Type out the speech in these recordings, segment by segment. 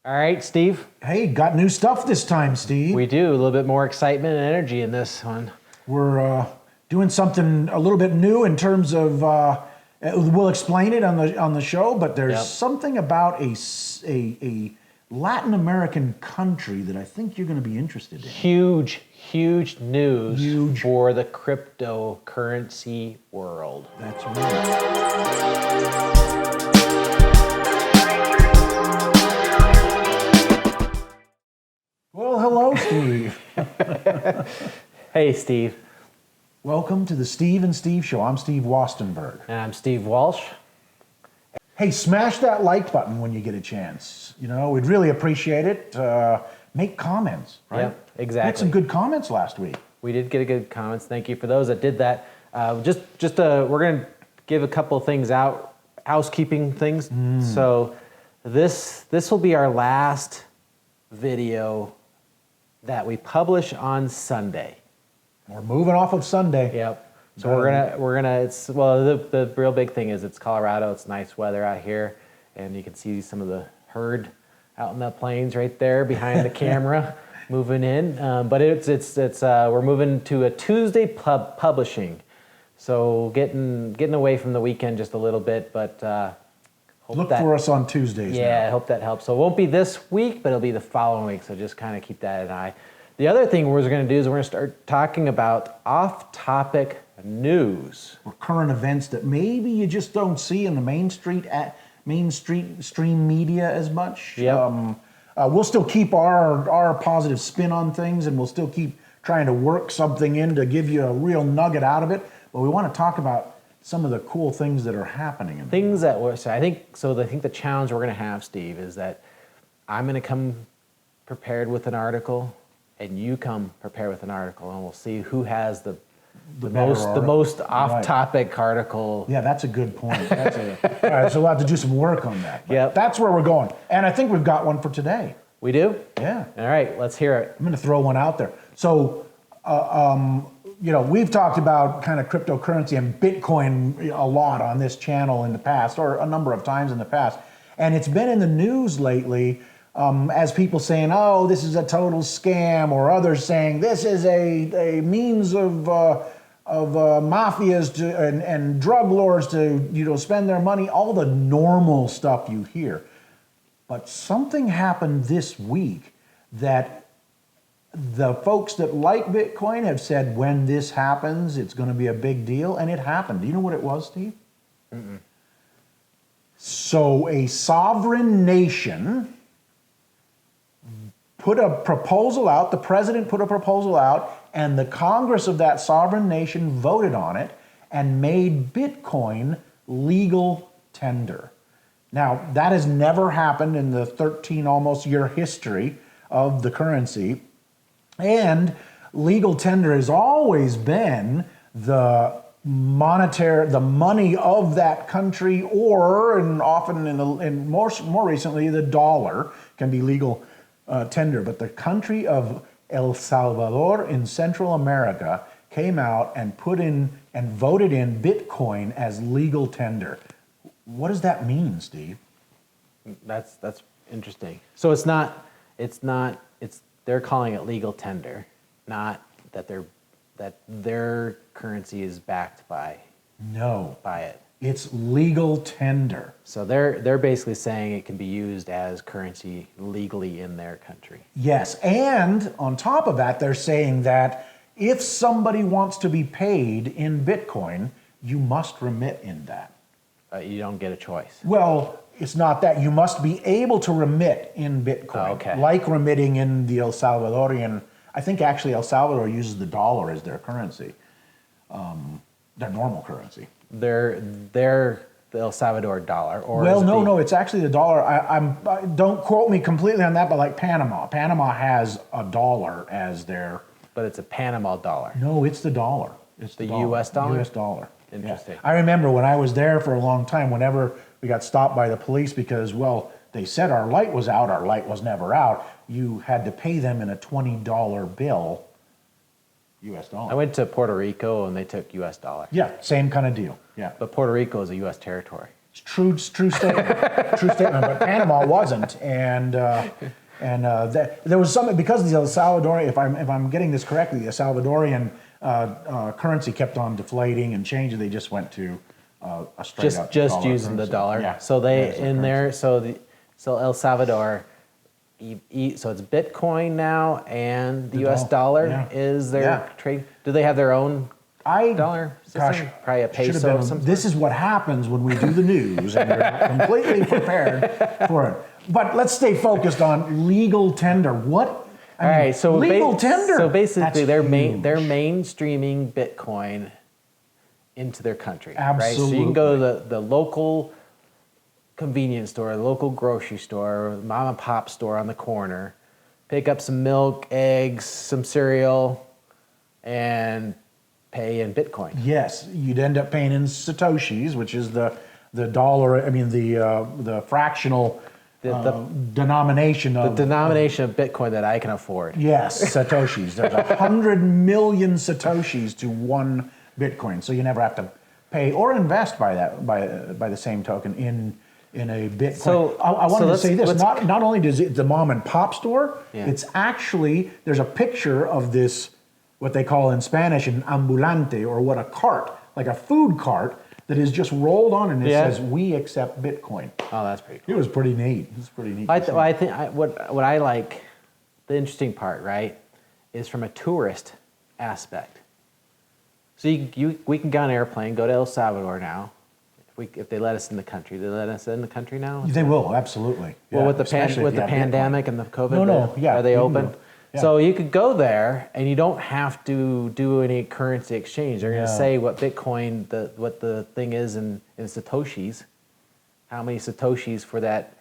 All right, Steve. Hey, got new stuff this time, Steve. We do a little bit more excitement and energy in this one. We're doing something a little bit new in terms of. We'll explain it on the show, but there's something about a Latin American country that I think you're going to be interested in. Huge news for the cryptocurrency world. That's right. Well, hello, Steve. Hey, Steve. Welcome to the Steve and Steve Show. I'm Steve Wastenberg. And I'm Steve Walsh. Hey, smash that like button when you get a chance. You know, we'd really appreciate it. Make comments, right? Yep, exactly. We had some good comments last week. We did get good comments. Thank you for those that did that. We're going to give a couple of things out, housekeeping things. So this will be our last video that we publish on Sunday. We're moving off of Sunday. Yep. So the real big thing is it's Colorado. It's nice weather out here, and you can see some of the herd out in the plains right there behind the camera moving in. But we're moving to a Tuesday publishing, so getting away from the weekend just a little bit. But look for us on Tuesdays. Yeah, I hope that helps. So it won't be this week, but it'll be the following week. So just kind of keep that in eye. The other thing we're going to do is we're going to start talking about off-topic news or current events that maybe you just don't see in the mainstream media as much. Yep. We'll still keep our positive spin on things, and we'll still keep trying to work something in to give you a real nugget out of it. But we want to talk about some of the cool things that are happening. I think the challenge we're going to have, Steve, is that I'm going to come prepared with an article, and you come prepared with an article, and we'll see who has the most off-topic article. Yeah, that's a good point. All right, so we'll have to do some work on that. Yep. That's where we're going. And I think we've got one for today. We do? Yeah. All right, let's hear it. I'm going to throw one out there. So, we've talked about kind of cryptocurrency and Bitcoin a lot on this channel in the past, or a number of times in the past. And it's been in the news lately as people saying, oh, this is a total scam, or others saying this is a means of mafias and drug lords to spend their money, all the normal stuff you hear. But something happened this week that the folks that like Bitcoin have said when this happens, it's going to be a big deal, and it happened. Do you know what it was, Steve? Mm-mm. So a sovereign nation put a proposal out, the president put a proposal out, and the Congress of that sovereign nation voted on it and made Bitcoin legal tender. Now, that has never happened in the 13 almost year history of the currency. And legal tender has always been the money of that country, and often more recently, the dollar can be legal tender. But the country of El Salvador in Central America came out and put in and voted in Bitcoin as legal tender. What does that mean, Steve? That's interesting. So they're calling it legal tender, not that their currency is backed by it. It's legal tender. So they're basically saying it can be used as currency legally in their country. Yes, and on top of that, they're saying that if somebody wants to be paid in Bitcoin, you must remit in that. You don't get a choice. Well, it's not that. You must be able to remit in Bitcoin, like remitting in the El Salvadorian. I think actually El Salvador uses the dollar as their currency, their normal currency. The El Salvador dollar, or no, it's actually the dollar. Don't quote me completely on that, but like Panama has a dollar as their. But it's a Panama dollar. No, it's the dollar. It's the U.S. dollar. U.S. dollar. Interesting. Yeah. I remember when I was there for a long time. Whenever we got stopped by the police because, they said our light was out. Our light was never out. You had to pay them in a $20 bill. U.S. dollar. I went to Puerto Rico and they took U.S. dollar. Yeah, same kind of deal. Yeah. But Puerto Rico is a U.S. territory. It's true statement. True statement. But Panama wasn't, and there was something because the El Salvadorian. If I'm getting this correctly, the Salvadorian currency kept on deflating and changing. They just went to a straight up just dollar using the currency. dollar. Yeah. So they There's the in there. currency. So El Salvador. So it's Bitcoin now, and the U.S. dollar, dollar yeah. is their Yeah. trade. Do they have their own dollar system? Gosh, Probably a should peso have of been. some This is what happens when we do the news and you're not completely prepared for it. But let's stay focused on legal tender. What? I mean, right, so legal tender. So basically, That's they're huge. mainstreaming Bitcoin into their country. Right? So you Absolutely. can go to the local convenience store, the local grocery store, mom and pop store on the corner, pick up some milk, eggs, some cereal, and pay in Bitcoin. Yes, you'd end up paying in satoshis, which is the dollar. I mean the fractional denomination The of denomination of Bitcoin that I can afford. Yes, satoshis. There's 100 million satoshis to one Bitcoin, so you never have to pay or invest by the same token in a Bitcoin. So- I so wanted to let's- say this: let's- not only does it the mom and pop store, Yeah. it's actually there's a picture of this what they call in Spanish an ambulante or what a cart like a food cart that is just rolled on and it Yeah. says we accept Bitcoin. Oh, that's pretty cool. It was pretty neat. It was pretty neat. I, to see. I think what I like, the interesting part, right, is from a tourist aspect. So we can get on an airplane, go to El Salvador now. If they let us in the country, they let us in the country now. They will absolutely. Well, Yeah, with the especially if you have Bitcoin. pandemic and the COVID, No, yeah, are they you can open? go. Yeah. So you could go there and you don't have to do any currency exchange. They're going to No. say what Bitcoin, what the thing is in satoshis, how many satoshis for that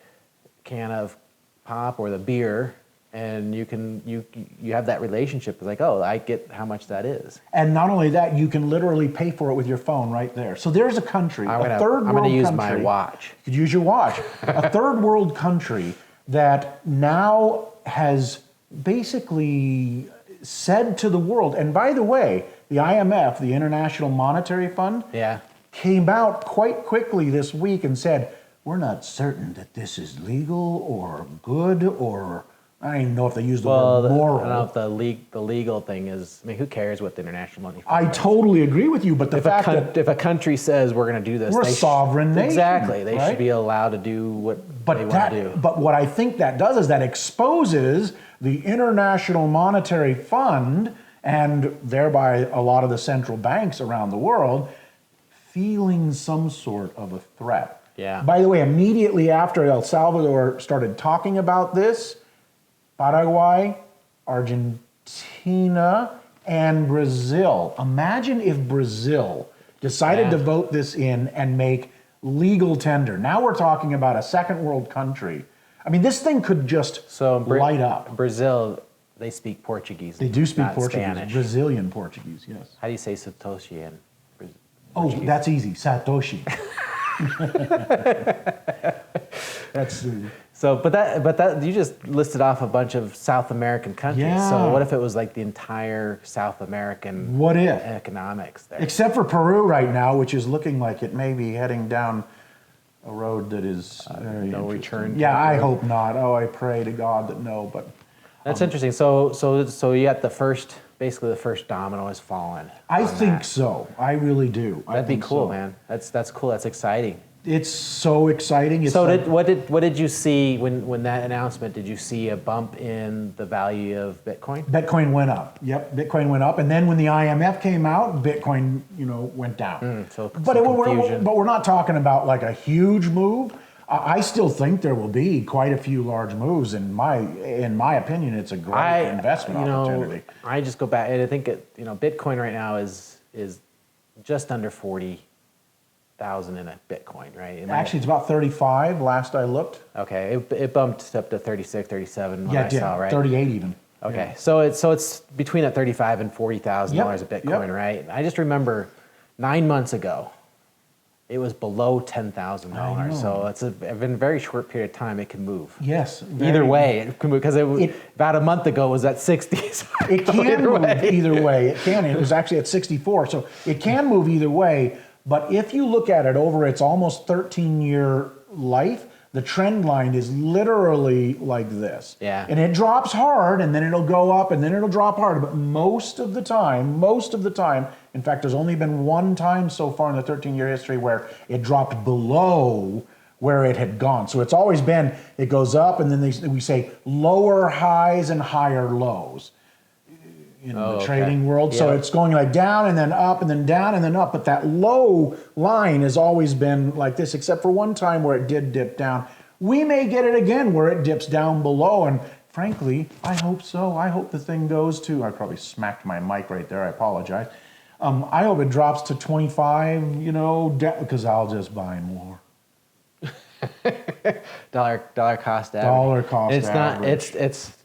can of pop or the beer, and you have that relationship. It's like, oh, I get how much that is. And not only that, you can literally pay for it with your phone right there. So there's a country, I'm a third gonna world use country. my watch. You could use your watch. A third world country that now has basically said to the world, and by the way, the IMF, the International Monetary Fund, Yeah. came out quite quickly this week and said, we're not certain that this is legal or good or, I don't even know if they used the Well, word I moral. don't know if the legal thing is. I mean, who cares what the international money? I Fund is? totally agree with you, but the If fact that if a country says we're going to do this, We're a they sovereign nation, Exactly, they right? should be allowed to do what they But want that, to do. but what I think that does is that exposes the International Monetary Fund and thereby a lot of the central banks around the world feeling some sort of a threat. Yeah. By the way, immediately after El Salvador started talking about this, Paraguay, Argentina, and Brazil. Imagine if Brazil decided Yeah. to vote this in and make legal tender. Now we're talking about a second world country. I mean, this thing could just So light up. Brazil, they speak Portuguese. They do speak not Portuguese, Spanish. Brazilian Portuguese, yes. How do you say Satoshi in Oh, Portuguese? that's easy, Satoshi. That's So, but that you just listed off a bunch of South American countries. Yeah. So what if it was like the entire South American what if? economics there? Except for Peru right now, which is looking like it may be heading down a road that is very no interesting. return to Yeah, I Peru. hope not. Oh, I pray to God that no, but That's interesting. So you got basically the first domino has fallen. I on think that. so. I really do. I That'd be think cool, so. man. That's cool. That's exciting. It's so exciting. It's So like- what did you see when that announcement? Did you see a bump in the value of Bitcoin? Bitcoin went up. Yep, Bitcoin went up, and then when the IMF came out, Bitcoin, went down. So but some confusion. we're not talking about like a huge move. I still think there will be quite a few large moves. In my opinion, it's a great investment opportunity. I just go back and I think Bitcoin right now is just under 40,000 in a Bitcoin, right? Actually, it's about 35 last I looked. Okay, it bumped up to 36, 37 when Yeah, I it did. saw, right? 38 even. Okay, so it's between that $35,000 and $40,000 Yep, a Bitcoin, yep. right? I just remember 9 months ago, it was below $10,000. I know. So it's in a very short period of time it can move. Yes. Either way, it can move because It- about a month ago it was at 60. So It can either move way. either way. It can. It was actually at 64, so it can move either way. But if you look at it over its almost 13-year life, the trend line is literally like this. Yeah. And it drops hard, and then it'll go up, and then it'll drop hard. But most of the time, in fact, there's only been one time so far in the 13-year history where it dropped below where it had gone. So it's always been, it goes up, and then we say lower highs and higher lows in the trading world. So it's going like down and then up and then down and then up. But that low line has always been like this, except for one time where it did dip down. We may get it again where it dips down below. And frankly, I hope so. I hope the thing goes to, I probably smacked my mic right there. I apologize. I hope it drops to 25, because I'll just buy more. dollar cost average. Dollar cost it's average. It's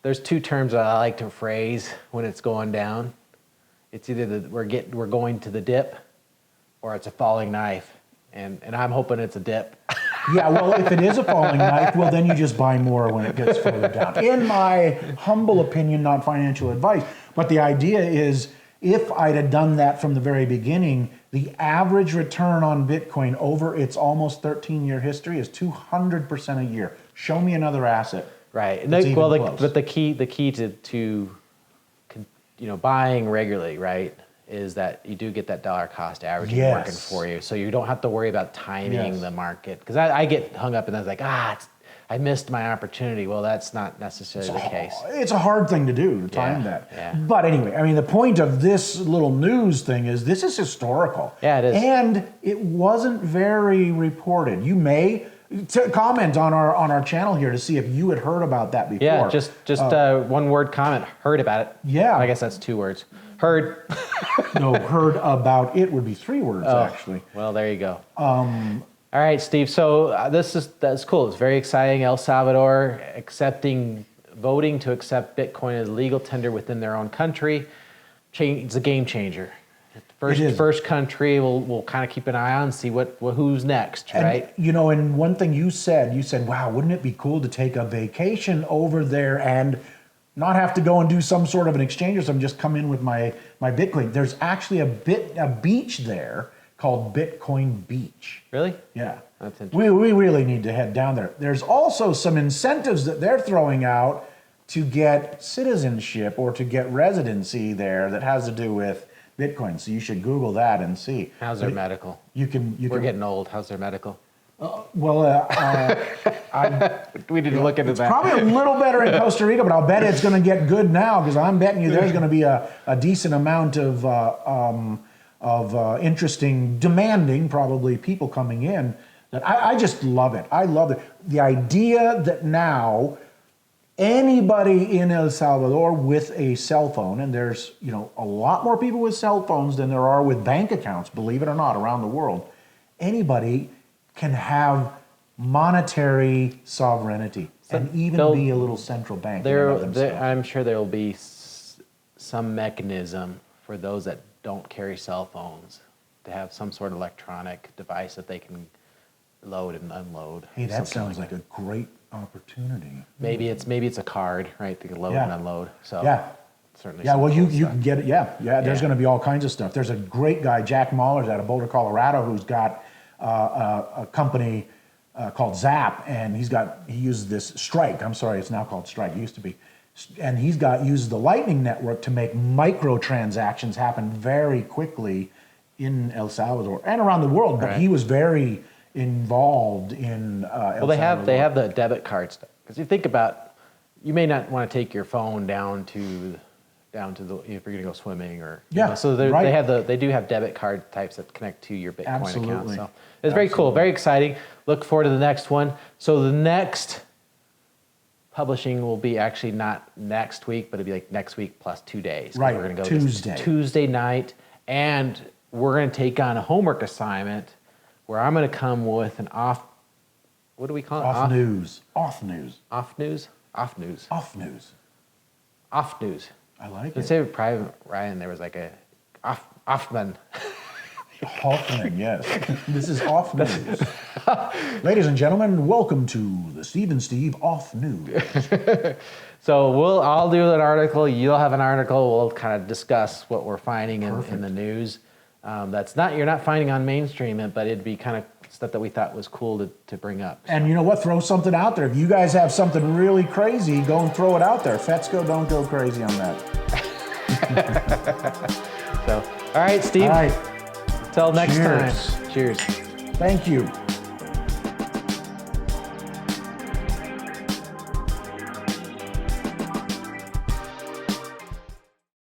there's two terms that I like to phrase when it's going down. It's either we're going to the dip, or it's a falling knife, and I'm hoping it's a dip. Yeah, well, if it is a falling knife, well, then you just buy more when it gets further down. In my humble opinion, not financial advice, but the idea is, if I'd have done that from the very beginning, the average return on Bitcoin over its almost 13-year history is 200% a year. Show me another asset. Right. But the key to buying regularly, right, is that you do get that dollar cost averaging working for you, so you don't have to worry about timing the market. Because I get hung up and I was like, I missed my opportunity. Well, that's not necessarily the case. It's a hard thing to do, to time that. Yeah. But anyway, I mean, the point of this little news thing is this is historical. Yeah, it is. And it wasn't very reported. You may comment on our channel here to see if you had heard about that before. Yeah, just one word comment. Heard about it. Yeah. I guess that's 2 words. Heard. No, heard about it would be 3 words, actually. Well, there you go. All right, Steve. So that's cool. It's very exciting. El Salvador voting to accept Bitcoin as legal tender within their own country. It's a game changer. First country. We'll kind of keep an eye on, see who's next, right? And one thing you said, wow, wouldn't it be cool to take a vacation over there and not have to go and do some sort of an exchange or something, just come in with my Bitcoin. There's actually a beach there called Bitcoin Beach. Really? Yeah. That's interesting. We really need to head down there. There's also some incentives that they're throwing out to get citizenship or to get residency there that has to do with Bitcoin. So you should Google that and see. How's their medical? We're getting old. How's their medical? We need to look into that. Probably a little better in Costa Rica, but I'll bet it's going to get good now, because I'm betting you there's going to be a decent amount of interesting, demanding, probably, people coming in. That I just love it. I love it. The idea that now anybody in El Salvador with a cell phone, and there's a lot more people with cell phones than there are with bank accounts, believe it or not, around the world, anybody can have monetary sovereignty and even be a little central bank. I'm sure there will be some mechanism for those that don't carry cell phones to have some sort of electronic device that they can load and unload. Hey, that sounds like a great opportunity. Maybe it's a card, right? They can load and unload. So certainly. Yeah, well, you can get it. Yeah. There's going to be all kinds of stuff. There's a great guy, Jack Mahler's out of Boulder, Colorado, who's got a company called Zap, and he uses this Strike. I'm sorry, it's now called Strike. It used to be. And uses the Lightning Network to make microtransactions happen very quickly in El Salvador and around the world. But he was very involved in El Salvador. They have the debit card stuff. Because you think about, you may not want to take your phone down to the, if you're going to go swimming or so they do have debit card types that connect to your Bitcoin account. So it's very cool, very exciting. Look forward to the next one. So the next publishing will be actually not next week, but it'll be like next week plus 2 days. Right, we're going to go Tuesday night, and we're going to take on a homework assignment where I'm going to come with an what do we call it? Off news. I like it. Say with Private Ryan, there was like a Offman. Hoffman, yes. This is Off News. Ladies and gentlemen, welcome to the Steve and Steve Off News. So I'll do an article, you'll have an article, we'll kind of discuss what we're finding in the news. that's not you're not finding on mainstream, but it'd be kind of stuff that we thought was cool to bring up. So. And you know what? Throw something out there. If you guys have something really crazy, go and throw it out there. Fetzko, don't go crazy on that. So, all right, Steve. All right. Till next Cheers. time. Cheers. Thank you.